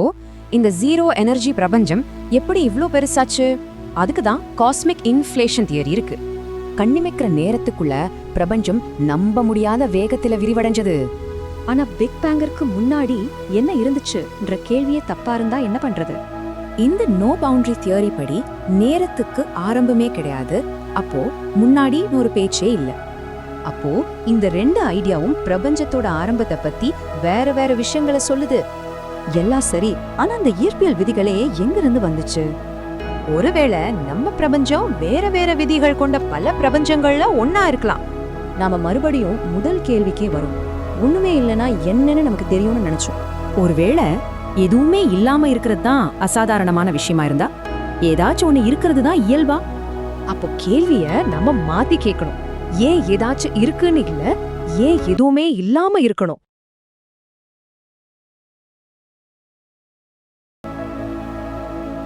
ஓ, இந்த zero energy பிரபஞ்சம் எப்படி இவ்ளோ பெருசாச்சு? அதுக்கு தான் காஸ்மிக் இன்ஃப்ளேஷன் தியரி இருக்கு. கண்ணிமைக்கிற நேரத்துக்குள்ள பிரபஞ்சம் நம்ப முடியாத வேகத்துல விரிவடைஞ்சது. ஆனா பிக் பேங்கிற்கு முன்னாடி என்ன இருந்துச்சுன்ற கேள்வியே தப்பா இருந்தா என்ன பண்றது? இந்த நோ பவுண்டரி தியரி படி நேரத்துக்கு ஆரம்பமே கிடையாது, அப்போ முன்னாடி ஒரு பேச்சே இல்ல. அப்போ இந்த ரெண்டு ஐடியாவும் பிரபஞ்சத்தோட ஆரம்பத்தை பத்தி வேற வேற விஷயங்களை சொல்லுது. எல்லாம் சரி, ஆனா அந்த இயற்பியல் விதிகளே எங்கிருந்து வந்துச்சு? ஒருவேளை நம்ம பிரபஞ்சம் வேற வேற விதிகள் கொண்ட பல பிரபஞ்சங்கள்ல ஒன்னா இருக்கலாம். நாம மறுபடியும் முதல் கேள்விக்கே வரும். ஒண்ணுமே இல்லைன்னா என்னன்னு நமக்கு தெரியும்னு நினைச்சோம். ஒருவேளை எதுவுமே இல்லாம இருக்கிறது தான் அசாதாரணமான விஷயமா இருந்தா, ஏதாச்சும் ஒண்ணு இருக்கிறது தான் இயல்பா? அப்போ கேள்விய நம்ம மாத்தி கேட்கணும். ஏன் ஏதாச்சும் இருக்குன்னு இல்ல, ஏன் எதுவுமே இல்லாம இருக்கணும்?